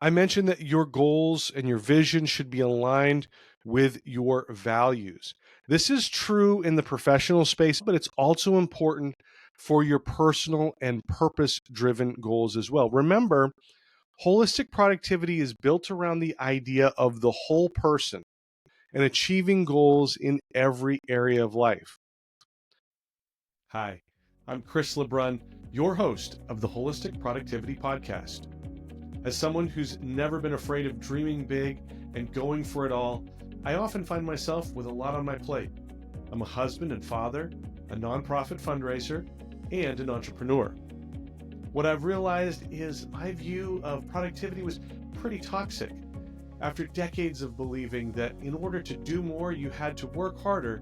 I mentioned that your goals and your vision should be aligned with your values. This is true in the professional space, but it's also important for your personal and purpose-driven goals as well. Remember, holistic productivity is built around the idea of the whole person and achieving goals in every area of life. Hi, I'm Chris LeBrun, your host of the Wholistic Productivity Podcast. As someone who's never been afraid of dreaming big and going for it all, I often find myself with a lot on my plate. I'm a husband and father, a nonprofit fundraiser, and an entrepreneur. What I've realized is my view of productivity was pretty toxic. After decades of believing that in order to do more, you had to work harder,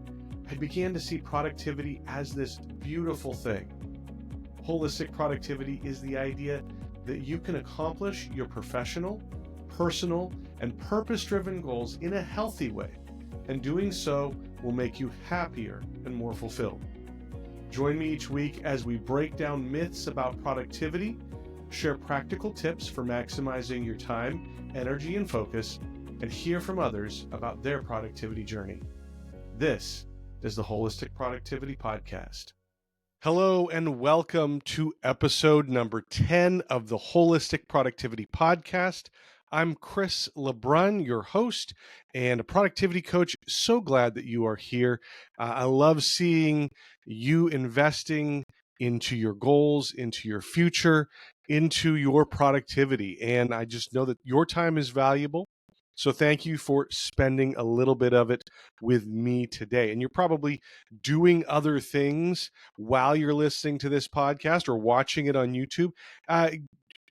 I began to see productivity as this beautiful thing. Holistic productivity is the idea that you can accomplish your professional, personal, and purpose-driven goals in a healthy way, and doing so will make you happier and more fulfilled. Join me each week as we break down myths about productivity, share practical tips for maximizing your time, energy, and focus, and hear from others about their productivity journey. This is the Holistic Productivity Podcast. Hello and welcome to episode number 10 of the Holistic Productivity Podcast. I'm Chris LeBrun, your host and a productivity coach. So glad that you are here. I love seeing you investing into your goals, into your future, into your productivity. And I just know that your time is valuable. So thank you for spending a little bit of it with me today. And you're probably doing other things while you're listening to this podcast or watching it on YouTube.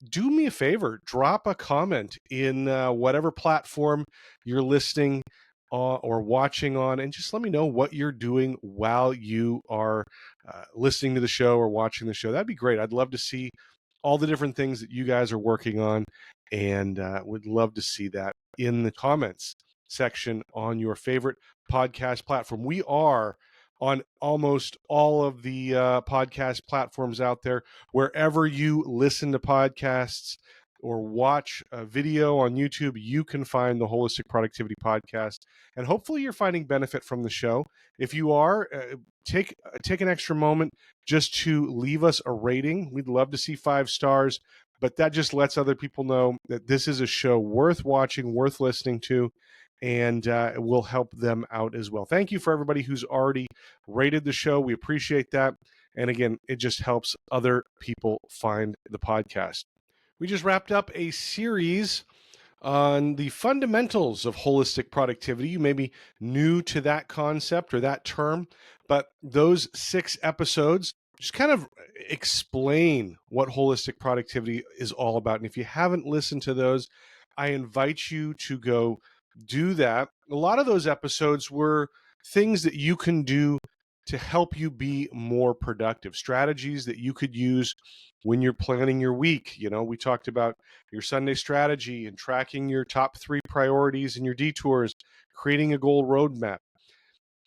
Do me a favor, drop a comment in whatever platform you're listening or watching on, and just let me know what you're doing while you are listening to the show or watching the show. That'd be great. I'd love to see all the different things that you guys are working on, and would love to see that in the comments section on your favorite podcast platform. We are on almost all of the podcast platforms out there. Wherever you listen to podcasts or watch a video on YouTube, you can find the Holistic Productivity Podcast. And hopefully you're finding benefit from the show. If you are, take an extra moment just to leave us a rating. We'd love to see 5 stars, but that just lets other people know that this is a show worth watching, worth listening to, and it will help them out as well. Thank you for everybody who's already rated the show. We appreciate that. And again, it just helps other people find the podcast. We just wrapped up a series on the fundamentals of holistic productivity. You may be new to that concept or that term, but those 6 episodes just kind of explain what holistic productivity is all about. And if you haven't listened to those, I invite you to go do that. A lot of those episodes were things that you can do to help you be more productive, strategies that you could use when you're planning your week. You know, we talked about your Sunday strategy and tracking your top 3 priorities and your detours, creating a goal roadmap.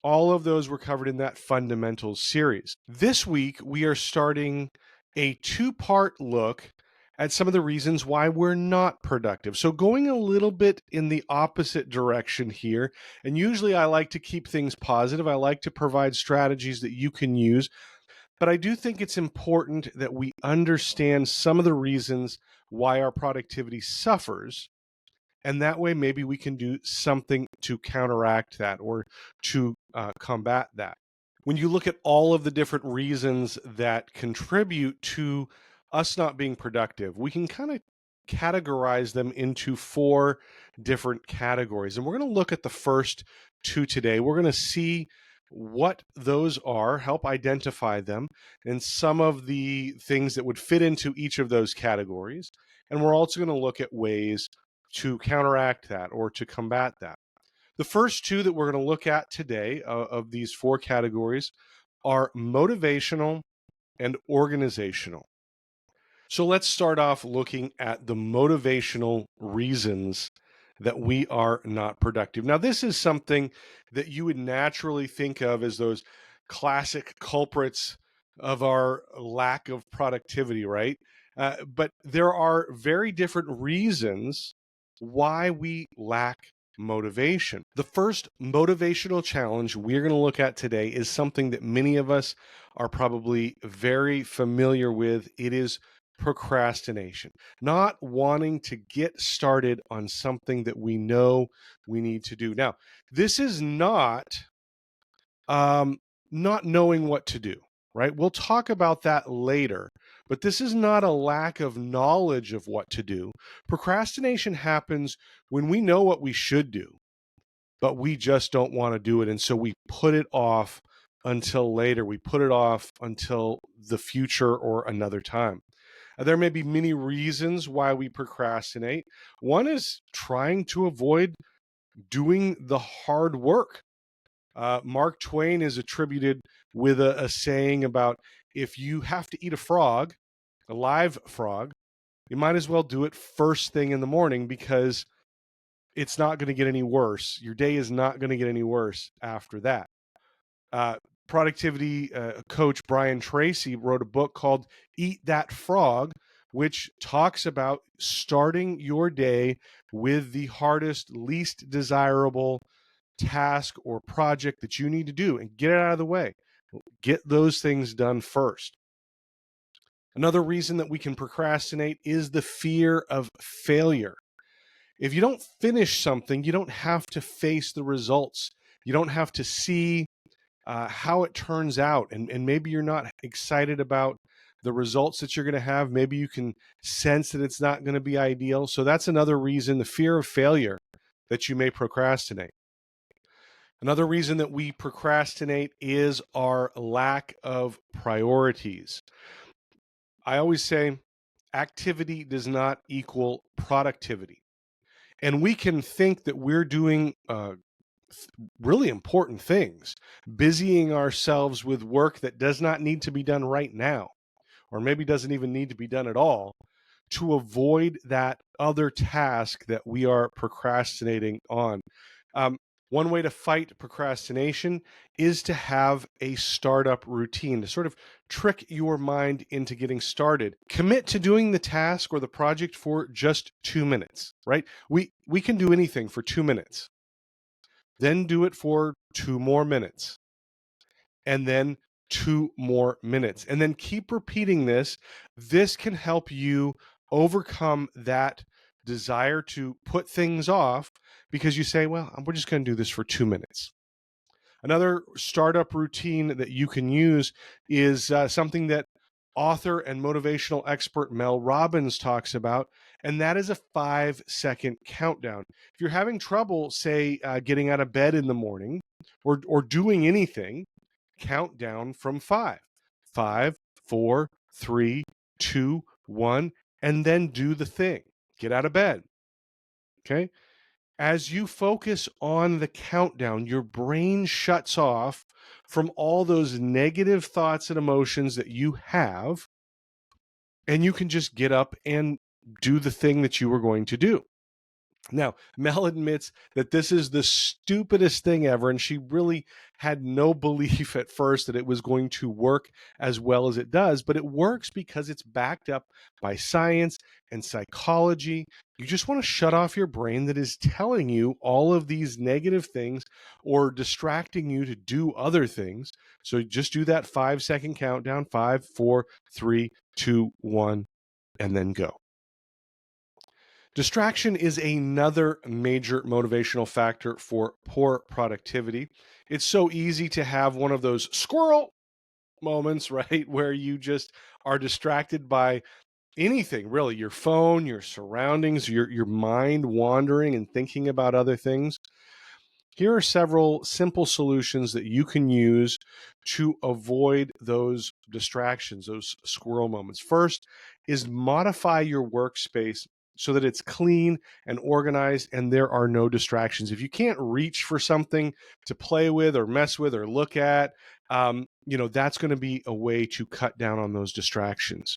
All of those were covered in that fundamentals series. This week, we are starting a 2-part look at some of the reasons why we're not productive. So going a little bit in the opposite direction here. And usually I like to keep things positive. I like to provide strategies that you can use. But I do think it's important that we understand some of the reasons why our productivity suffers. And that way, maybe we can do something to counteract that or to combat that. When you look at all of the different reasons that contribute to us not being productive, we can kind of categorize them into 4 different categories. And we're going to look at the first 2 today. We're going to see what those are, help identify them, and some of the things that would fit into each of those categories. And we're also going to look at ways to counteract that or to combat that. The first 2 that we're going to look at today of these 4 categories are motivational and organizational. So let's start off looking at the motivational reasons that we are not productive. Now, this is something that you would naturally think of as those classic culprits of our lack of productivity, right? But there are very different reasons why we lack motivation. The first motivational challenge we're going to look at today is something that many of us are probably very familiar with. It is procrastination, not wanting to get started on something that we know we need to do. Now, this is not knowing what to do, right? We'll talk about that later, but this is not a lack of knowledge of what to do. Procrastination happens when we know what we should do, but we just don't want to do it. And so we put it off until later. We put it off until the future or another time. There may be many reasons why we procrastinate. One is trying to avoid doing the hard work. Mark Twain is attributed with a saying about, if you have to eat a frog, a live frog, you might as well do it first thing in the morning, because it's not going to get any worse. Your day is not going to get any worse after that. Productivity coach Brian Tracy wrote a book called Eat That Frog, which talks about starting your day with the hardest, least desirable task or project that you need to do, and get it out of the way. Get those things done first. Another reason that we can procrastinate is the fear of failure. If you don't finish something, you don't have to face the results. You don't have to see how it turns out. And maybe you're not excited about the results that you're going to have. Maybe you can sense that it's not going to be ideal. So that's another reason, the fear of failure, that you may procrastinate. Another reason that we procrastinate is our lack of priorities. I always say activity does not equal productivity. And we can think that we're doing really important things, busying ourselves with work that does not need to be done right now, or maybe doesn't even need to be done at all, to avoid that other task that we are procrastinating on. One way to fight procrastination is to have a startup routine, to sort of trick your mind into getting started. Commit to doing the task or the project for just 2 minutes, right? We can do anything for 2 minutes. Then do it for 2 more minutes. And then 2 more minutes. And then keep repeating this. This can help you overcome that desire to put things off, because you say, well, we're just going to do this for 2 minutes. Another startup routine that you can use is something that author and motivational expert Mel Robbins talks about, and that is a 5-second countdown. If you're having trouble, say, getting out of bed in the morning, or doing anything, count down from 5. 5, 4, 3, 2, 1, and then do the thing. Get out of bed. Okay? As you focus on the countdown, your brain shuts off from all those negative thoughts and emotions that you have, and you can just get up and do the thing that you were going to do. Now, Mel admits that this is the stupidest thing ever, and she really had no belief at first that it was going to work as well as it does, but it works because it's backed up by science and psychology. You just want to shut off your brain that is telling you all of these negative things or distracting you to do other things. So just do that 5-second countdown, 5, 4, 3, 2, 1, and then go. Distraction is another major motivational factor for poor productivity. It's so easy to have one of those squirrel moments, right, where you just are distracted by anything, really, your phone, your surroundings, your mind wandering and thinking about other things. Here are several simple solutions that you can use to avoid those distractions, those squirrel moments. First is modify your workspace so that it's clean and organized and there are no distractions. If you can't reach for something to play with or mess with or look at, that's going to be a way to cut down on those distractions.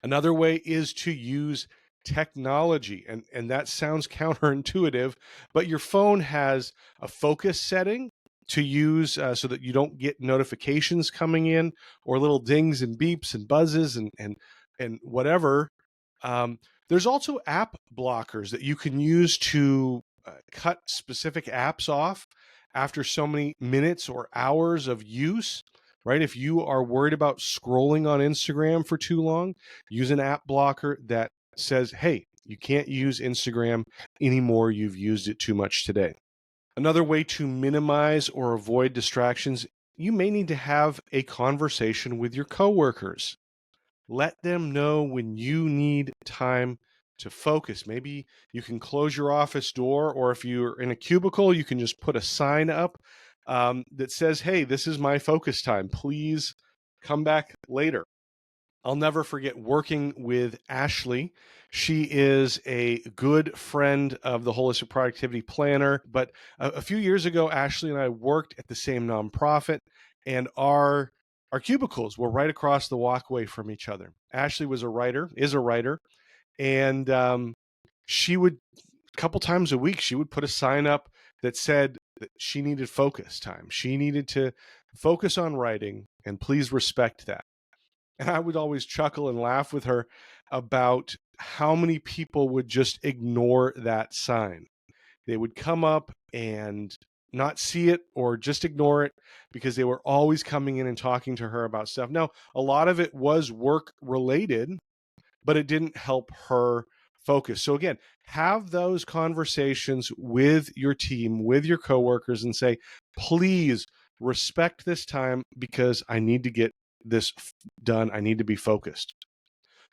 Another way is to use technology, and that sounds counterintuitive, but your phone has a focus setting to use so that you don't get notifications coming in or little dings and beeps and buzzes and and whatever. Um, there's also app blockers that you can use to cut specific apps off after so many minutes or hours of use, right? If you are worried about scrolling on Instagram for too long, use an app blocker that says, hey, you can't use Instagram anymore. You've used it too much today. Another way to minimize or avoid distractions, you may need to have a conversation with your coworkers. Let them know when you need time to focus. Maybe you can close your office door, or if you're in a cubicle, you can just put a sign up that says, hey, this is my focus time. Please come back later. I'll never forget working with Ashley. She is a good friend of the Holistic Productivity Planner. But a few years ago, Ashley and I worked at the same nonprofit, and our cubicles were right across the walkway from each other. Ashley is a writer, and she would, a couple times a week, she would put a sign up that said that she needed focus time. She needed to focus on writing, and please respect that. And I would always chuckle and laugh with her about how many people would just ignore that sign. They would come up and not see it or just ignore it because they were always coming in and talking to her about stuff. Now, a lot of it was work related, but it didn't help her focus. So again, have those conversations with your team, with your coworkers, and say, please respect this time because I need to get this done. I need to be focused.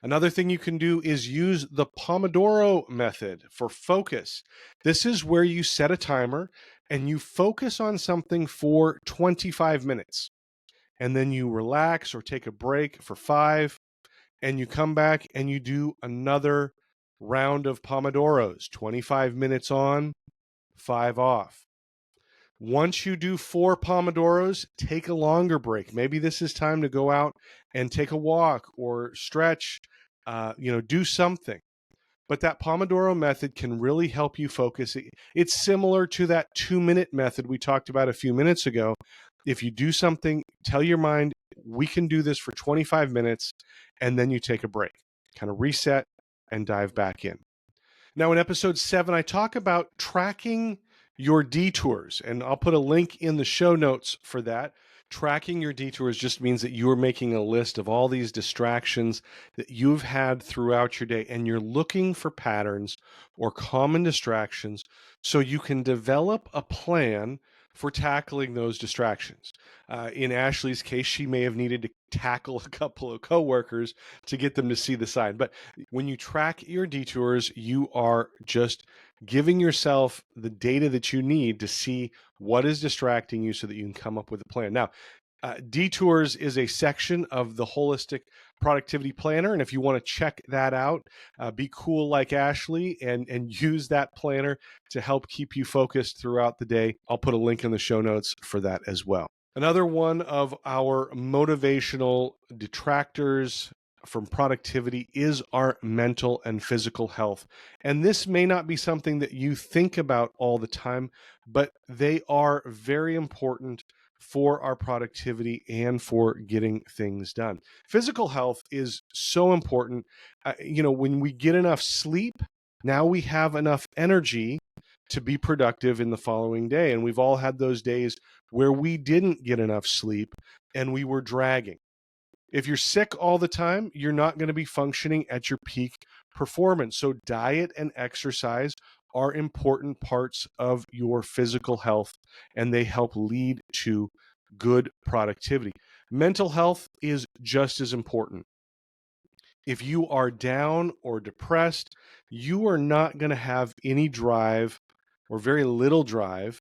Another thing you can do is use the Pomodoro method for focus. This is where you set a timer and you focus on something for 25 minutes. And then you relax or take a break for 5, and you come back and you do another round of Pomodoros, 25 minutes on, 5 off. Once you do 4 Pomodoros, take a longer break. Maybe this is time to go out and take a walk or stretch, do something. But that Pomodoro method can really help you focus. It's similar to that 2-minute method we talked about a few minutes ago. If you do something, tell your mind, we can do this for 25 minutes, and then you take a break, kind of reset and dive back in. Now, in episode 7, I talk about tracking your detours, and I'll put a link in the show notes for that. Tracking your detours just means that you're making a list of all these distractions that you've had throughout your day, and you're looking for patterns or common distractions so you can develop a plan for tackling those distractions. In Ashley's case, she may have needed to tackle a couple of coworkers to get them to see the sign. But when you track your detours, you are just giving yourself the data that you need to see what is distracting you so that you can come up with a plan. Now, detours is a section of the Holistic Productivity Planner, and if you want to check that out, be cool like Ashley and use that planner to help keep you focused throughout the day. I'll put a link in the show notes for that as well. Another one of our motivational detractors from productivity is our mental and physical health. And this may not be something that you think about all the time, but they are very important for our productivity and for getting things done. Physical health is so important. When we get enough sleep, now we have enough energy to be productive in the following day. And we've all had those days where we didn't get enough sleep and we were dragging. If you're sick all the time, you're not going to be functioning at your peak performance. So diet and exercise are important parts of your physical health, and they help lead to good productivity. Mental health is just as important. If you are down or depressed, you are not going to have any drive or very little drive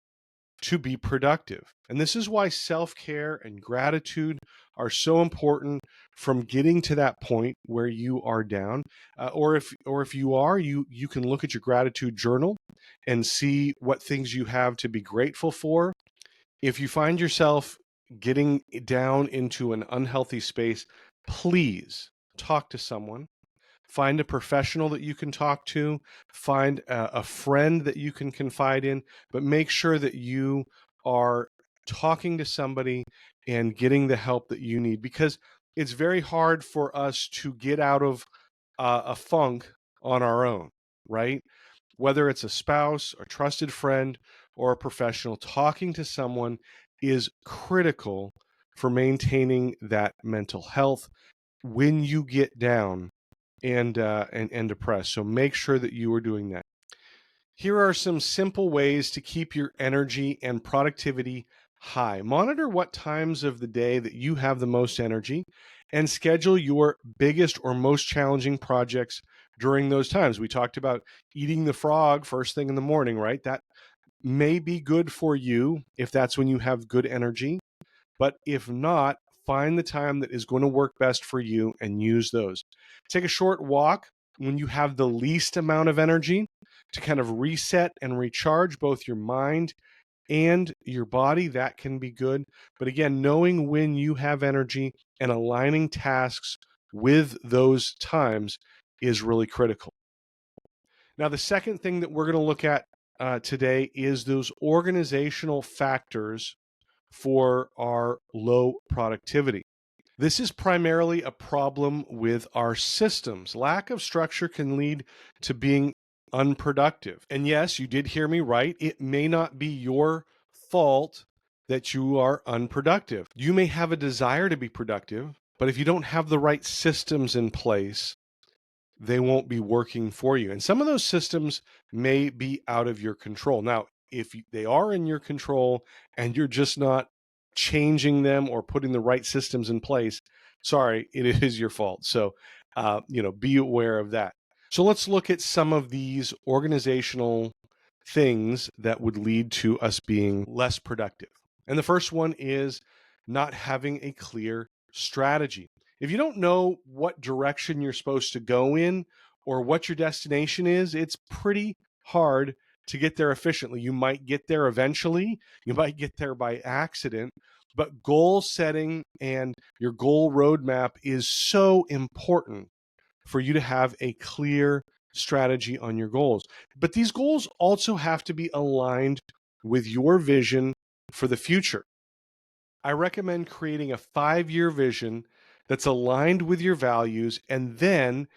to be productive. And this is why self-care and gratitude are so important from getting to that point where you are down. Or if you are, you can look at your gratitude journal and see what things you have to be grateful for. If you find yourself getting down into an unhealthy space, please talk to someone. Find a professional that you can talk to, find a friend that you can confide in, but make sure that you are talking to somebody and getting the help that you need. Because it's very hard for us to get out of a funk on our own, right? Whether it's a spouse, a trusted friend, or a professional, talking to someone is critical for maintaining that mental health when you get down and depressed. So make sure that you are doing that. Here are some simple ways to keep your energy and productivity high. Monitor what times of the day that you have the most energy and schedule your biggest or most challenging projects during those times. We talked about eating the frog first thing in the morning, right? That may be good for you if that's when you have good energy. But if not, find the time that is going to work best for you and use those. Take a short walk when you have the least amount of energy to kind of reset and recharge both your mind and your body. That can be good. But again, knowing when you have energy and aligning tasks with those times is really critical. Now, the second thing that we're going to look at today is those organizational factors for our low productivity. This is primarily a problem with our systems. Lack of structure can lead to being unproductive. And yes, you did hear me right. It may not be your fault that you are unproductive. You may have a desire to be productive, but if you don't have the right systems in place, they won't be working for you. And some of those systems may be out of your control. Now, if they are in your control and you're just not changing them or putting the right systems in place, sorry, it is your fault. So, be aware of that. So let's look at some of these organizational things that would lead to us being less productive. And the first one is not having a clear strategy. If you don't know what direction you're supposed to go in or what your destination is, it's pretty hard to get there efficiently. You might get there eventually, you might get there by accident, but goal setting and your goal roadmap is so important for you to have a clear strategy on your goals. But these goals also have to be aligned with your vision for the future. I recommend creating a 5-year vision that's aligned with your values and then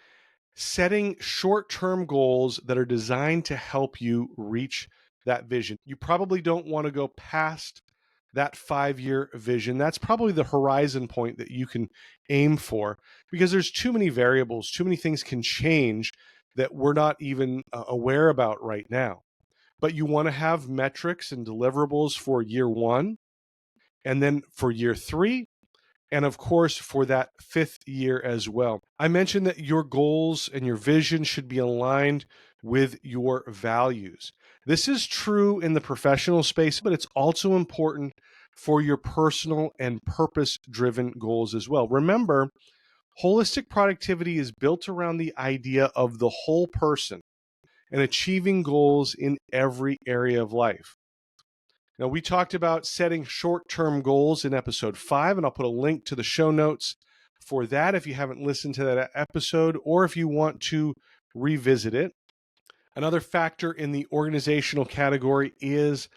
setting short-term goals that are designed to help you reach that vision. You probably don't want to go past that 5-year vision. That's probably the horizon point that you can aim for because there's too many variables, too many things can change that we're not even aware about right now. But you want to have metrics and deliverables for year 1 and then for year 3 and of course for that 5th year as well. I mentioned that your goals and your vision should be aligned with your values. This is true in the professional space, but it's also important for your personal and purpose-driven goals as well. Remember, holistic productivity is built around the idea of the whole person and achieving goals in every area of life. Now, we talked about setting short-term goals in episode 5, and I'll put a link to the show notes for that if you haven't listened to that episode or if you want to revisit it. Another factor in the organizational category is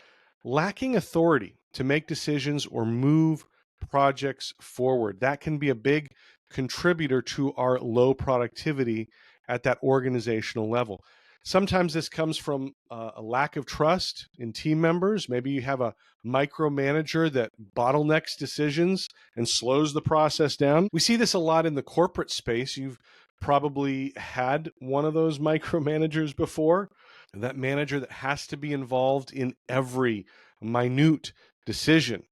lacking authority to make decisions or move projects forward. That can be a big contributor to our low productivity at that organizational level. Sometimes this comes from a lack of trust in team members. Maybe you have a micromanager that bottlenecks decisions and slows the process down. We see this a lot in the corporate space. You've probably had one of those micromanagers before. That manager that has to be involved in every minute decision.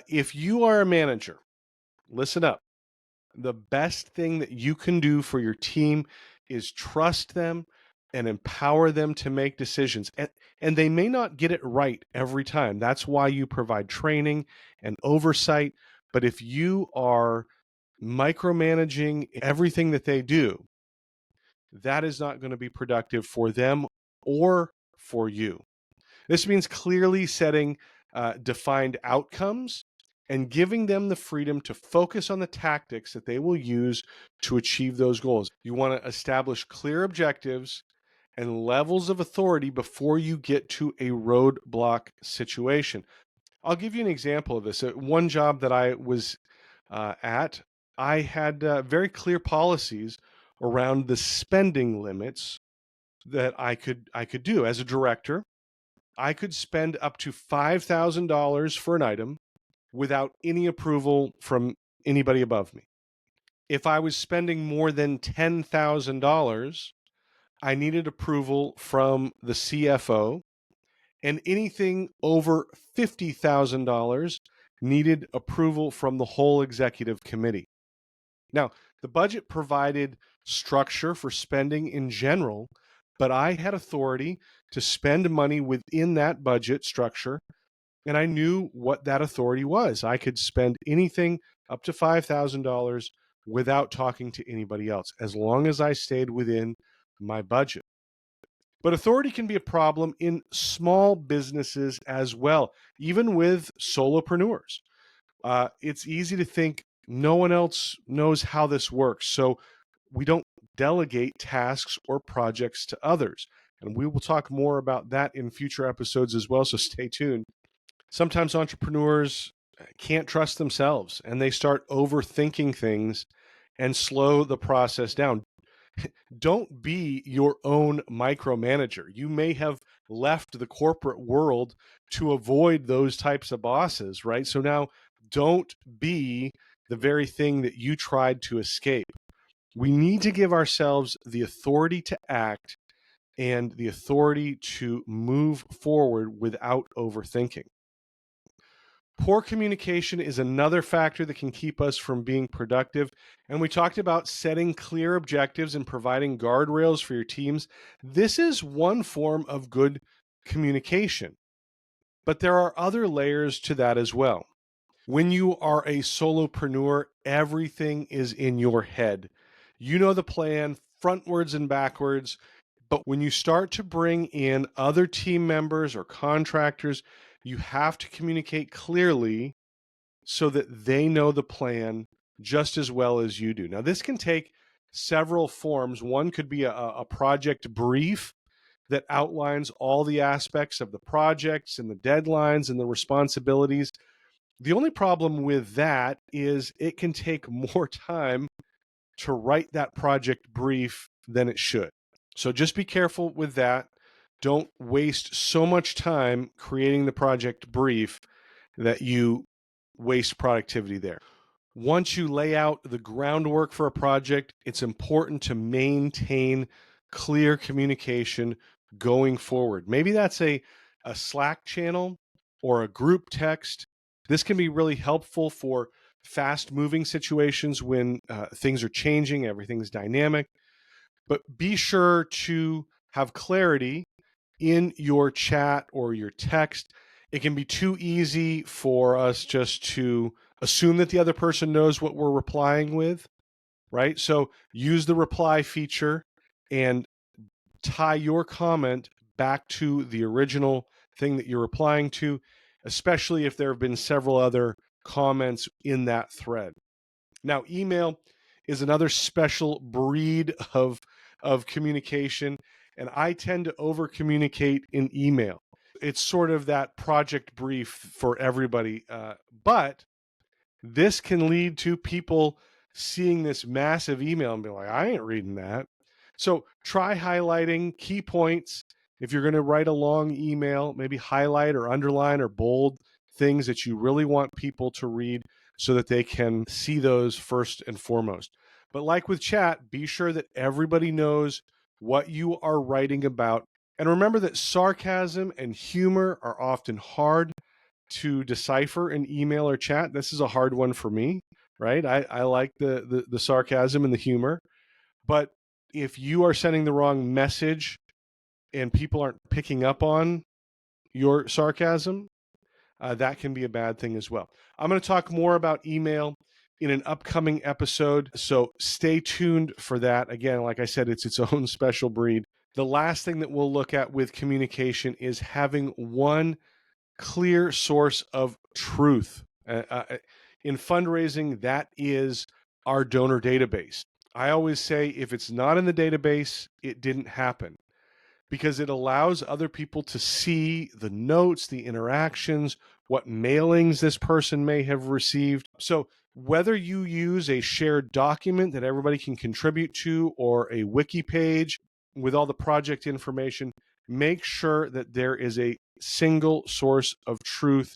If you are a manager, listen up. The best thing that you can do for your team is trust them and empower them to make decisions. And they may not get it right every time. That's why you provide training and oversight. But if you are micromanaging everything that they do, that is not going to be productive for them or for you. This means clearly setting defined outcomes and giving them the freedom to focus on the tactics that they will use to achieve those goals. You want to establish clear objectives and levels of authority before you get to a roadblock situation. I'll give you an example of this. One job that I was at, I had very clear policies around the spending limits that I could do as a director. I could spend up to $5,000 for an item without any approval from anybody above me. If I was spending more than $10,000, I needed approval from the CFO, and anything over $50,000 needed approval from the whole executive committee. Now, the budget provided structure for spending in general, but I had authority to spend money within that budget structure, and I knew what that authority was. I could spend anything up to $5,000 without talking to anybody else, as long as I stayed within my budget. But authority can be a problem in small businesses as well, even with solopreneurs. It's easy to think no one else knows how this works, so we don't delegate tasks or projects to others. And we will talk more about that in future episodes as well, so stay tuned. Sometimes entrepreneurs can't trust themselves and they start overthinking things and slow the process down. Don't be your own micromanager. You may have left the corporate world to avoid those types of bosses, right? So now don't be the very thing that you tried to escape. We need to give ourselves the authority to act and the authority to move forward without overthinking. Poor communication is another factor that can keep us from being productive. And we talked about setting clear objectives and providing guardrails for your teams. This is one form of good communication, but there are other layers to that as well. When you are a solopreneur, everything is in your head. You know the plan frontwards and backwards. But when you start to bring in other team members or contractors, you have to communicate clearly so that they know the plan just as well as you do. Now, this can take several forms. One could be a project brief that outlines all the aspects of the projects and the deadlines and the responsibilities. The only problem with that is it can take more time to write that project brief than it should. So just be careful with that. Don't waste so much time creating the project brief that you waste productivity there. Once you lay out the groundwork for a project, it's important to maintain clear communication going forward. Maybe that's a Slack channel or a group text. This can be really helpful for fast moving situations when things are changing, everything's dynamic. But be sure to have clarity in your chat or your text. It can be too easy for us just to assume that the other person knows what we're replying with, right? So use the reply feature and tie your comment back to the original thing that you're replying to, especially if there have been several other comments in that thread. Now, email is another special breed of communication, and I tend to over communicate in email. It's sort of that project brief for everybody, but this can lead to people seeing this massive email and be like, I ain't reading that. So try highlighting key points. If you're going to write a long email, maybe highlight or underline or bold things that you really want people to read so that they can see those first and foremost. But like with chat, be sure that everybody knows what you are writing about. And remember that sarcasm and humor are often hard to decipher in email or chat. This is a hard one for me, right? I like the sarcasm and the humor. But if you are sending the wrong message and people aren't picking up on your sarcasm, that can be a bad thing as well. I'm going to talk more about email in an upcoming episode, so stay tuned for that. Again, like I said, it's its own special breed. The last thing that we'll look at with communication is having one clear source of truth. In fundraising, that is our donor database. I always say if it's not in the database, it didn't happen, because it allows other people to see the notes, the interactions, what mailings this person may have received. So whether you use a shared document that everybody can contribute to or a wiki page with all the project information, make sure that there is a single source of truth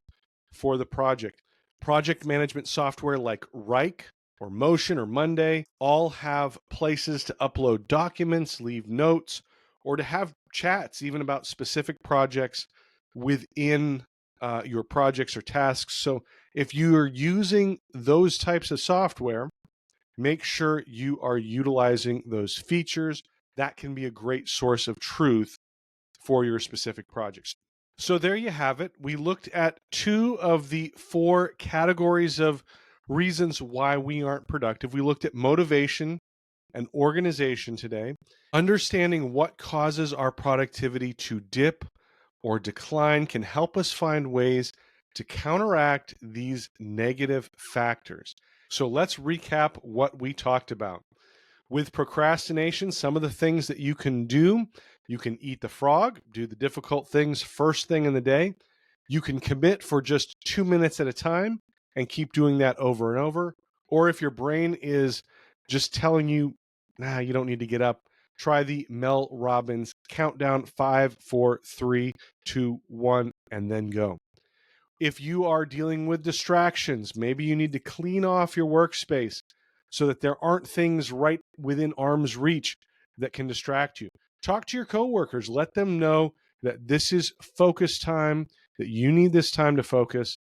for the project. Project management software like Rike or Motion or Monday all have places to upload documents, leave notes, or to have chats even about specific projects within your projects or tasks. So if you are using those types of software, make sure you are utilizing those features. That can be a great source of truth for your specific projects. So there you have it. We looked at 2 of the 4 categories of reasons why we aren't productive. We looked at motivation and organization today. Understanding what causes our productivity to dip or decline can help us find ways to counteract these negative factors. So let's recap what we talked about. With procrastination, some of the things that you can do: you can eat the frog, do the difficult things first thing in the day. You can commit for just 2 minutes at a time and keep doing that over and over. Or if your brain is just telling you, nah, you don't need to get up, try the Mel Robbins countdown: 5, 4, 3, 2, 1, and then go. If you are dealing with distractions, maybe you need to clean off your workspace so that there aren't things right within arm's reach that can distract you. Talk to your coworkers. Let them know that this is focus time, that you need this time to focus,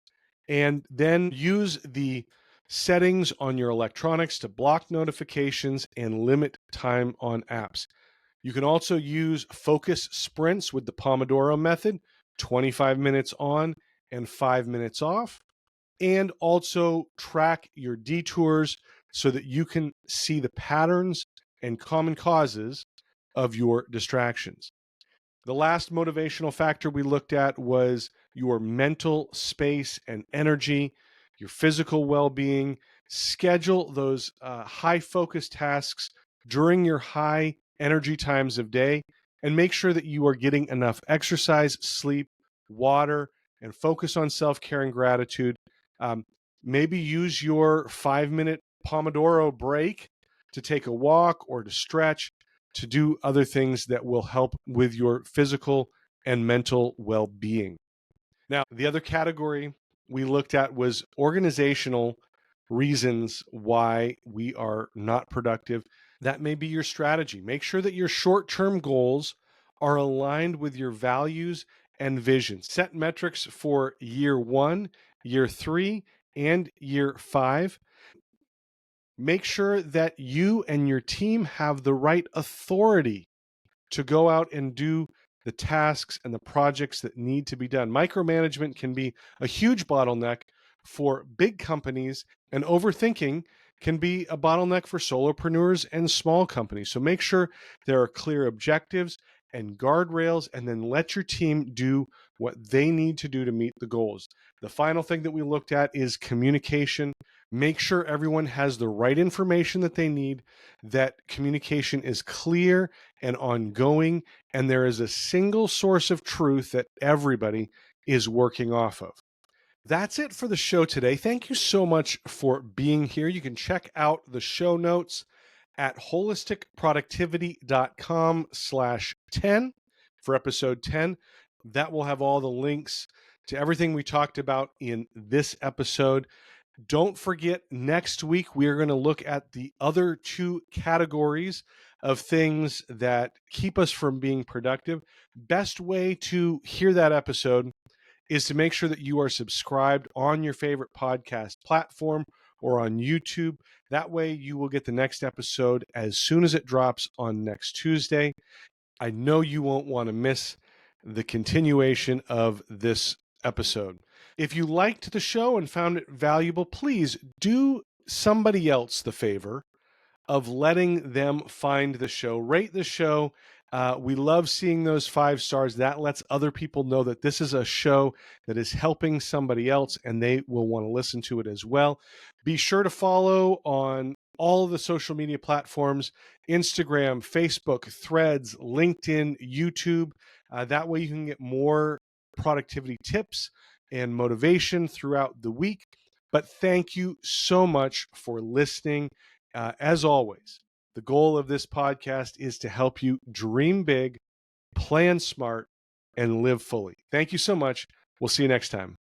and then use the settings on your electronics to block notifications and limit time on apps. You can also use focus sprints with the Pomodoro method: 25 minutes on and 5 minutes off, and also track your detours so that you can see the patterns and common causes of your distractions. The last motivational factor we looked at was your mental space and energy, your physical well-being. Schedule those high focus tasks during your high energy times of day, and make sure that you are getting enough exercise, sleep, water, and focus on self-care and gratitude. Um, Maybe use your 5-minute Pomodoro break to take a walk or to stretch, to do other things that will help with your physical and mental well-being. Now, the other category we looked at was organizational reasons why we are not productive. That may be your strategy. Make sure that your short-term goals are aligned with your values and vision. Set metrics for year 1, year 3, and year 5. Make sure that you and your team have the right authority to go out and do the tasks and the projects that need to be done. Micromanagement can be a huge bottleneck for big companies, and overthinking can be a bottleneck for solopreneurs and small companies. So make sure there are clear objectives and guardrails, and then let your team do what they need to do to meet the goals. The final thing that we looked at is communication. Make sure everyone has the right information that they need, that communication is clear and ongoing, and there is a single source of truth that everybody is working off of. That's it for the show today. Thank you so much for being here. You can check out the show notes at holisticproductivity.com/10 for episode 10. That will have all the links to everything we talked about in this episode. Don't forget, next week we are going to look at the other 2 categories of things that keep us from being productive. Best way to hear that episode is to make sure that you are subscribed on your favorite podcast platform or on YouTube. That way you will get the next episode as soon as it drops on next Tuesday. I know you won't want to miss the continuation of this episode. If you liked the show and found it valuable, please do somebody else the favor of letting them find the show. Rate the show. We love seeing those 5 stars. That lets other people know that this is a show that is helping somebody else, and they will want to listen to it as well. Be sure to follow on all of the social media platforms: Instagram, Facebook, Threads, LinkedIn, YouTube. That way you can get more productivity tips and motivation throughout the week. But thank you so much for listening. As always, the goal of this podcast is to help you dream big, plan smart, and live fully. Thank you so much. We'll see you next time.